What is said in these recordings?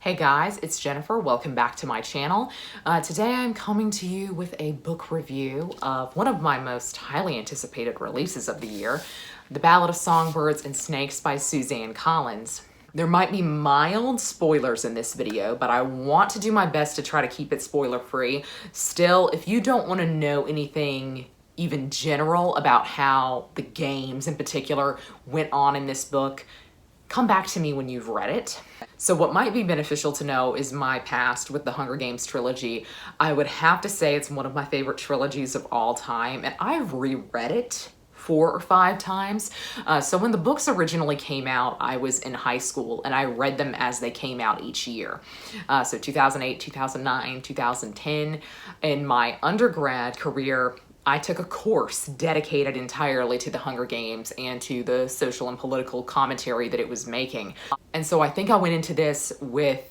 Hey guys, it's Jennifer. Welcome back to my channel. Today I'm coming to you with a book review of one of my most highly anticipated releases of the year, The Ballad of Songbirds and Snakes by Suzanne Collins. There might be mild spoilers in this video, but I want to do my best to try to keep it spoiler free. Still, if you don't want to know anything even general about how the games in particular went on in this book, come back to me when you've read it. So what might be beneficial to know is my past with the Hunger Games trilogy. I would have to say it's one of my favorite trilogies of all time, and I've reread it 4 or 5 times. So when the books originally came out, I was in high school and I read them as they came out each year. So 2008, 2009, 2010. In my undergrad career, I took a course dedicated entirely to the Hunger Games and to the social and political commentary that it was making. And so I think I went into this with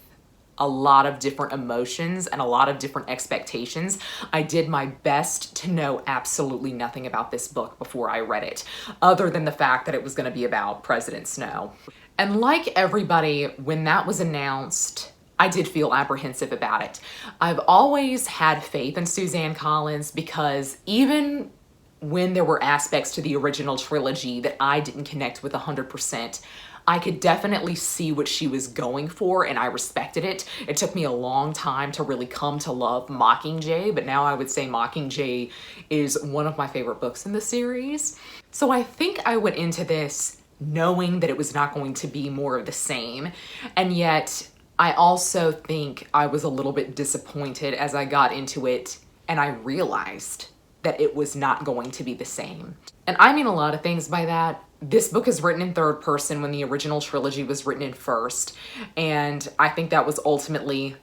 a lot of different emotions and a lot of different expectations. I did my best to know absolutely nothing about this book before I read it, other than the fact that it was going to be about President Snow. And like everybody, when that was announced, I did feel apprehensive about it. I've always had faith in Suzanne Collins because even when there were aspects to the original trilogy that I didn't connect with 100%, I could definitely see what she was going for and I respected it. It took me a long time to really come to love Mockingjay, but now I would say Mockingjay is one of my favorite books in the series. So I think I went into this knowing that it was not going to be more of the same, and yet I also think I was a little bit disappointed as I got into it and I realized that it was not going to be the same. And I mean a lot of things by that. This book is written in third person when the original trilogy was written in first, and I think that was ultimately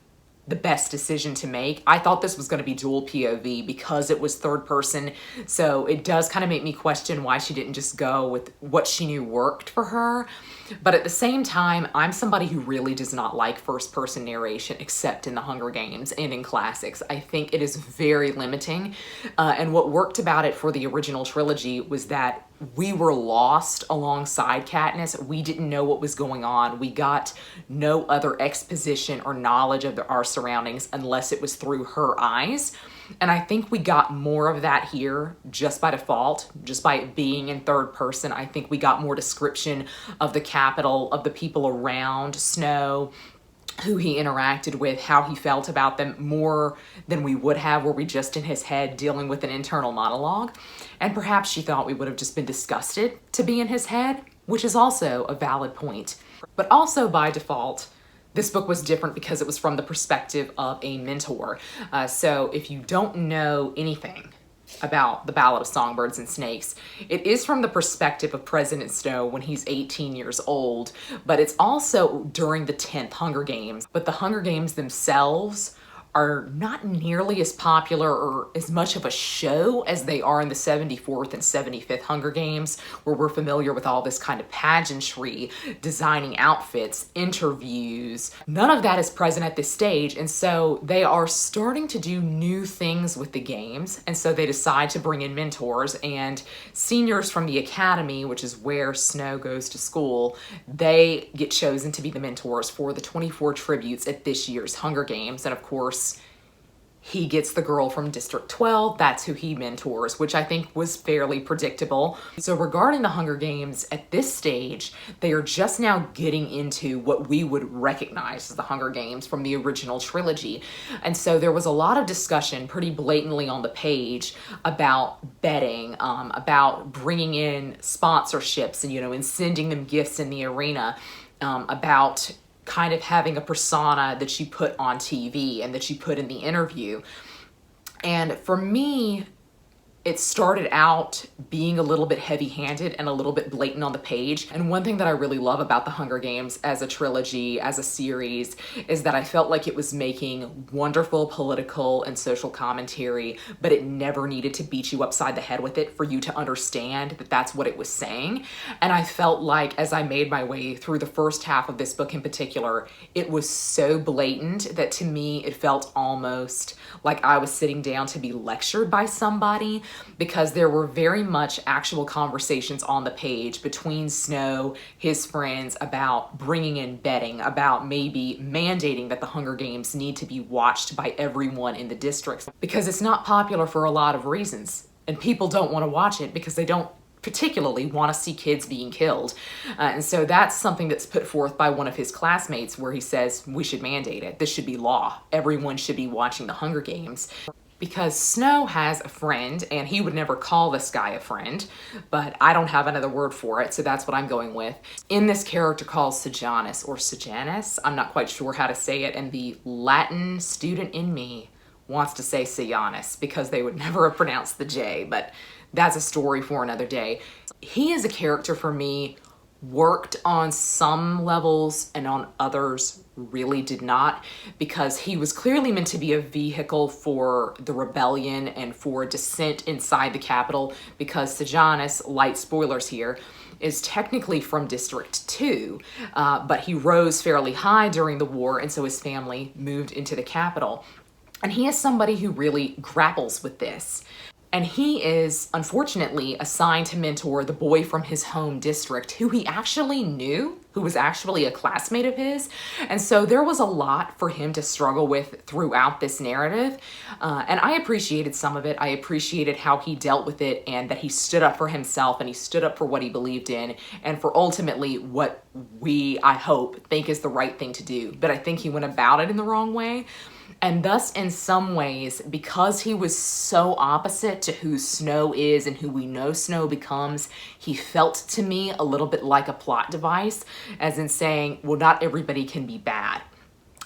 the best decision to make. I thought this was going to be dual POV because it was third person, so it does kind of make me question why she didn't just go with what she knew worked for her. But at the same time, I'm somebody who really does not like first person narration except in the Hunger Games and in classics. I think it is very limiting, and what worked about it for the original trilogy was that we were lost alongside Katniss. We didn't know what was going on. We got no other exposition or knowledge of our surroundings unless it was through her eyes. And I think we got more of that here just by default, just by it being in third person. I think we got more description of the Capitol, of the people around Snow, who he interacted with, how he felt about them, more than we would have were we just in his head dealing with an internal monologue. And perhaps she thought we would have just been disgusted to be in his head, which is also a valid point. But also by default, this book was different because it was from the perspective of a mentor. So if you don't know anything about the Ballad of Songbirds and Snakes, it is from the perspective of President Snow when he's 18 years old, but it's also during the 10th Hunger Games. But the Hunger Games themselves are not nearly as popular or as much of a show as they are in the 74th and 75th Hunger Games, where we're familiar with all this kind of pageantry, designing outfits, interviews. None of that is present at this stage, and so they are starting to do new things with the games, and so they decide to bring in mentors, and seniors from the academy, which is where Snow goes to school, they get chosen to be the mentors for the 24 tributes at this year's Hunger Games. And of course, he gets the girl from District 12, that's who he mentors, which I think was fairly predictable. So regarding the Hunger Games, at this stage, they are just now getting into what we would recognize as the Hunger Games from the original trilogy. And so there was a lot of discussion pretty blatantly on the page about betting, about bringing in sponsorships and sending them gifts in the arena, about kind of having a persona that she put on TV and that she put in the interview. And for me, it started out being a little bit heavy-handed and a little bit blatant on the page. And one thing that I really love about the Hunger Games as a trilogy, as a series, is that I felt like it was making wonderful political and social commentary, but it never needed to beat you upside the head with it for you to understand that that's what it was saying. And I felt like as I made my way through the first half of this book in particular, it was so blatant that to me it felt almost like I was sitting down to be lectured by somebody. because there were very much actual conversations on the page between Snow, his friends, about bringing in betting, about maybe mandating that the Hunger Games need to be watched by everyone in the districts, because it's not popular for a lot of reasons, and people don't want to watch it because they don't particularly want to see kids being killed. And so that's something that's put forth by one of his classmates, where he says, we should mandate it. This should be law. Everyone should be watching the Hunger Games. Because Snow has a friend, and he would never call this guy a friend, but I don't have another word for it, so that's what I'm going with. In this character called Sejanus, or Sejanus, I'm not quite sure how to say it, and the Latin student in me wants to say Sejanus because they would never have pronounced the J, but that's a story for another day. He is a character for me, worked on some levels and on others really did not, because he was clearly meant to be a vehicle for the rebellion and for dissent inside the Capitol, because Sejanus, light spoilers here, is technically from District 2, but he rose fairly high during the war, and so his family moved into the Capitol. And he is somebody who really grapples with this. And he is, unfortunately, assigned to mentor the boy from his home district who he actually knew, who was actually a classmate of his. And so there was a lot for him to struggle with throughout this narrative. And I appreciated some of it. I appreciated how he dealt with it, and that he stood up for himself, and he stood up for what he believed in, and for ultimately what we, I hope, think is the right thing to do. But I think he went about it in the wrong way. And thus, in some ways, because he was so opposite to who Snow is and who we know Snow becomes, he felt to me a little bit like a plot device, as in saying, well, not everybody can be bad.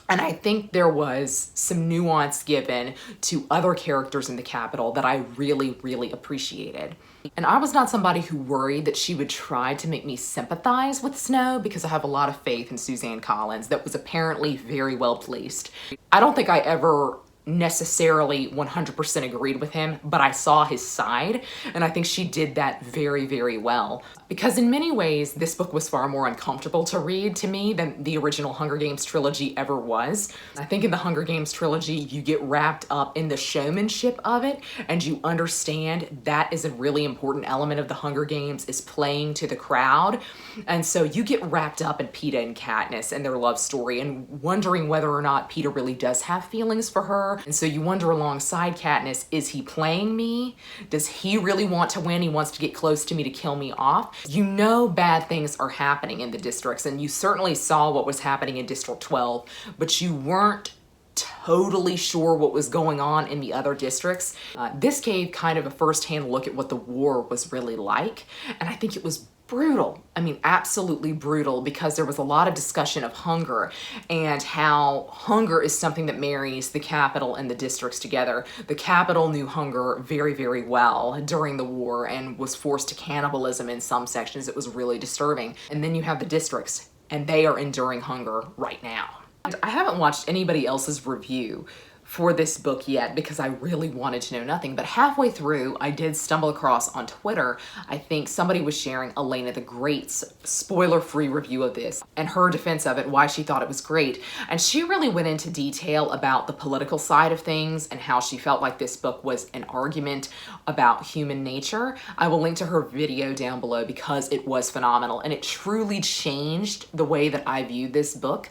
And I think there was some nuance given to other characters in the Capitol that I really, really appreciated. And I was not somebody who worried that she would try to make me sympathize with Snow, because I have a lot of faith in Suzanne Collins that was apparently very well placed. I don't think I ever necessarily 100% agreed with him, but I saw his side, and I think she did that very, very well. Because in many ways, this book was far more uncomfortable to read to me than the original Hunger Games trilogy ever was. I think in the Hunger Games trilogy, you get wrapped up in the showmanship of it, and you understand that is a really important element of the Hunger Games, is playing to the crowd. And so you get wrapped up in Peeta and Katniss and their love story, and wondering whether or not Peeta really does have feelings for her. And so you wonder alongside Katniss, is he playing me? Does he really want to win? He wants to get close to me to kill me off. You know bad things are happening in the districts, and you certainly saw what was happening in District 12, but you weren't totally sure what was going on in the other districts. This gave kind of a first-hand look at what the war was really like, and I think it was brutal. I mean, absolutely brutal, because there was a lot of discussion of hunger, and how hunger is something that marries the Capitol and the districts together. The Capitol knew hunger very, very well during the war and was forced to cannibalism in some sections. It was really disturbing. And then you have the districts, and they are enduring hunger right now. And I haven't watched anybody else's review for this book yet, because I really wanted to know nothing. But halfway through, I did stumble across on Twitter, I think somebody was sharing Elena the Great's spoiler-free review of this, and her defense of it, why she thought it was great. And she really went into detail about the political side of things, and how she felt like this book was an argument about human nature. I will link to her video down below, because it was phenomenal, and it truly changed the way that I viewed this book,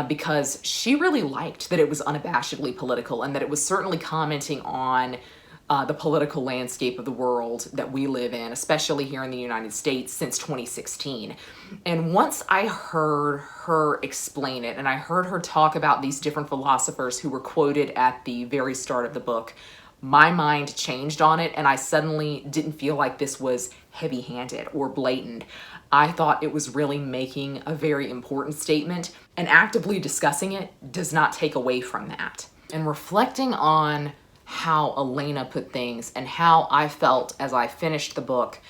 because she really liked that it was unabashedly political, and that it was certainly commenting on the political landscape of the world that we live in, especially here in the United States, since 2016. And once I heard her explain it, and I heard her talk about these different philosophers who were quoted at the very start of the book, my mind changed on it, and I suddenly didn't feel like this was heavy-handed or blatant. I thought it was really making a very important statement, and actively discussing it does not take away from that. And reflecting on how Elena put things, and how I felt as I finished the book,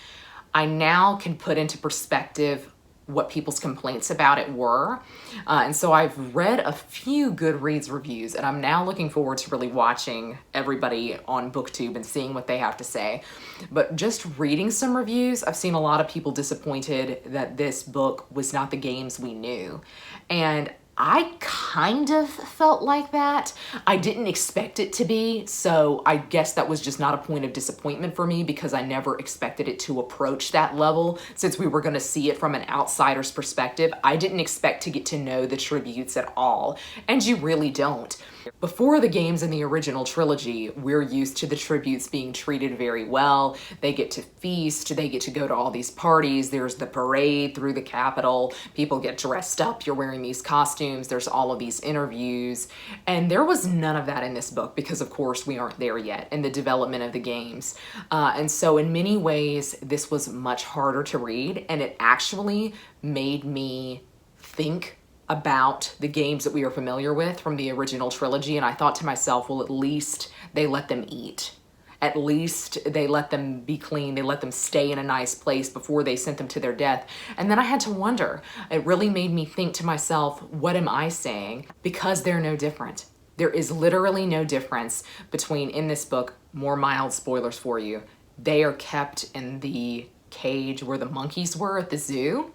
I now can put into perspective what people's complaints about it were. And so I've read a few Goodreads reviews, and I'm now looking forward to really watching everybody on BookTube and seeing what they have to say. But just reading some reviews, I've seen a lot of people disappointed that this book was not the games we knew. And I kind of felt like that. I didn't expect it to be, so I guess that was just not a point of disappointment for me because I never expected it to approach that level. Since we were going to see it from an outsider's perspective, I didn't expect to get to know the tributes at all, and you really don't. Before the games in the original trilogy, we're used to the tributes being treated very well. They get to feast, they get to go to all these parties, there's the parade through the Capitol, people get dressed up, you're wearing these costumes, there's all of these interviews, and there was none of that in this book because of course we aren't there yet in the development of the games. And so in many ways, this was much harder to read, and it actually made me think about the games that we are familiar with from the original trilogy, and I thought to myself, well, at least they let them eat. At least they let them be clean. They let them stay in a nice place before they sent them to their death. And then I had to wonder. It really made me think to myself, what am I saying? Because they're no different. There is literally no difference between, in this book, more mild spoilers for you, they are kept in the cage where the monkeys were at the zoo.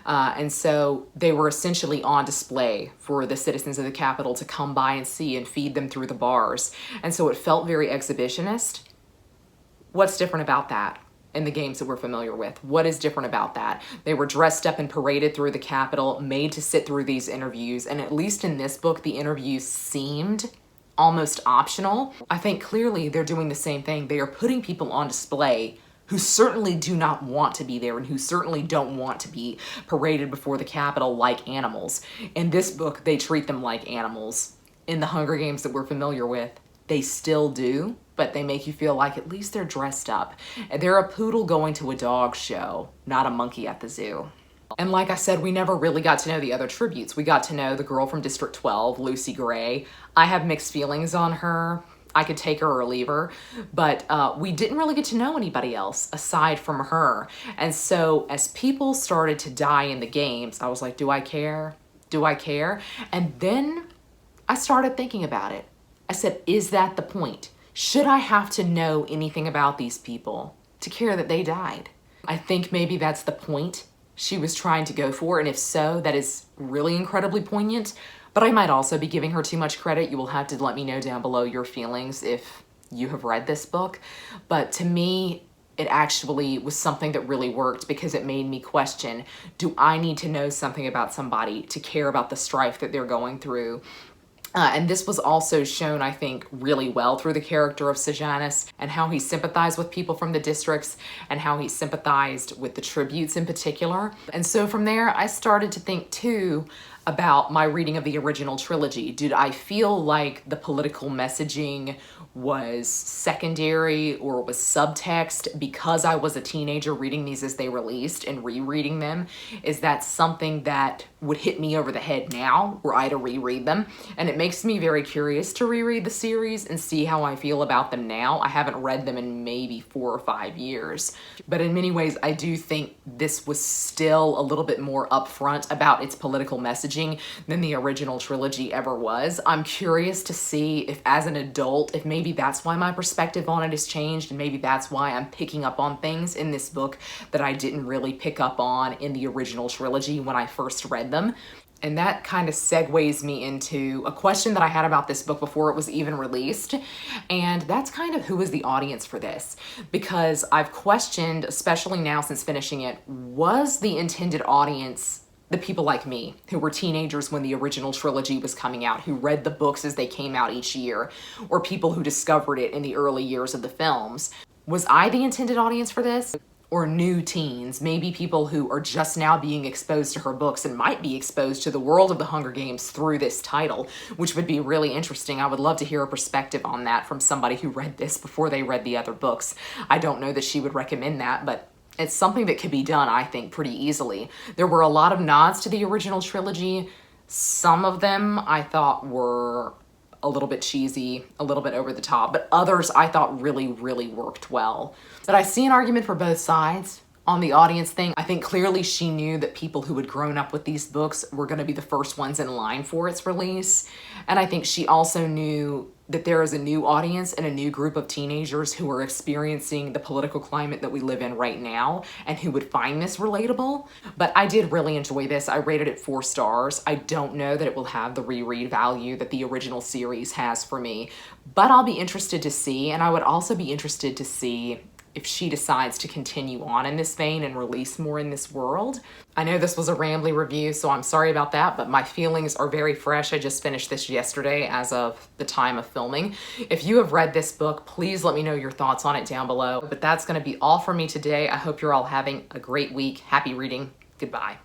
And so they were essentially on display for the citizens of the Capitol to come by and see and feed them through the bars. And so it felt very exhibitionist. What's different about that in the games that we're familiar with? What is different about that? They were dressed up and paraded through the Capitol, made to sit through these interviews. And at least in this book, the interviews seemed almost optional. I think clearly they're doing the same thing. They are putting people on display who certainly do not want to be there and who certainly don't want to be paraded before the Capitol like animals. In this book, they treat them like animals. In the Hunger Games that we're familiar with, they still do, but they make you feel like at least they're dressed up. They're a poodle going to a dog show, not a monkey at the zoo. And like I said, we never really got to know the other tributes. We got to know the girl from District 12, Lucy Gray. I have mixed feelings on her. I could take her or leave her, but we didn't really get to know anybody else aside from her. And so as people started to die in the games, I was like, do I care? Do I care? And then I started thinking about it. I said, is that the point? Should I have to know anything about these people to care that they died? I think maybe that's the point she was trying to go for, and if so, that is really incredibly poignant. But I might also be giving her too much credit. You will have to let me know down below your feelings if you have read this book. But to me, it actually was something that really worked because it made me question, do I need to know something about somebody to care about the strife that they're going through? And this was also shown, I think, really well through the character of Sejanus and how he sympathized with people from the districts and how he sympathized with the tributes in particular. And so from there, I started to think too about my reading of the original trilogy. Did I feel like the political messaging was secondary or was subtext because I was a teenager reading these as they released and rereading them? Is that something that would hit me over the head now were I to reread them? And it makes me very curious to reread the series and see how I feel about them now. I haven't read them in maybe 4 or 5 years, but in many ways I do think this was still a little bit more upfront about its political messaging than the original trilogy ever was. I'm curious to see if as an adult, if maybe that's why my perspective on it has changed, and maybe that's why I'm picking up on things in this book that I didn't really pick up on in the original trilogy when I first read them. And that kind of segues me into a question that I had about this book before it was even released. And that's kind of who is the audience for this? Because I've questioned, especially now since finishing it, was the intended audience the people like me who were teenagers when the original trilogy was coming out, who read the books as they came out each year, or people who discovered it in the early years of the films? Was I the intended audience for this? Or new teens, maybe people who are just now being exposed to her books and might be exposed to the world of the Hunger Games through this title, which would be really interesting. I would love to hear a perspective on that from somebody who read this before they read the other books. I don't know that she would recommend that, but it's something that could be done, I think, pretty easily. There were a lot of nods to the original trilogy. Some of them I thought were a little bit cheesy, a little bit over the top, but others I thought really, really worked well. But I see an argument for both sides. On the audience thing, I think clearly she knew that people who had grown up with these books were going to be the first ones in line for its release. And I think she also knew that there is a new audience and a new group of teenagers who are experiencing the political climate that we live in right now and who would find this relatable. But I did really enjoy this. I rated it 4 stars. I don't know that it will have the reread value that the original series has for me, but I'll be interested to see. And I would also be interested to see if she decides to continue on in this vein and release more in this world. I know this was a rambly review, so I'm sorry about that, but my feelings are very fresh. I just finished this yesterday as of the time of filming. If you have read this book, please let me know your thoughts on it down below. But that's gonna be all for me today. I hope you're all having a great week. Happy reading. Goodbye.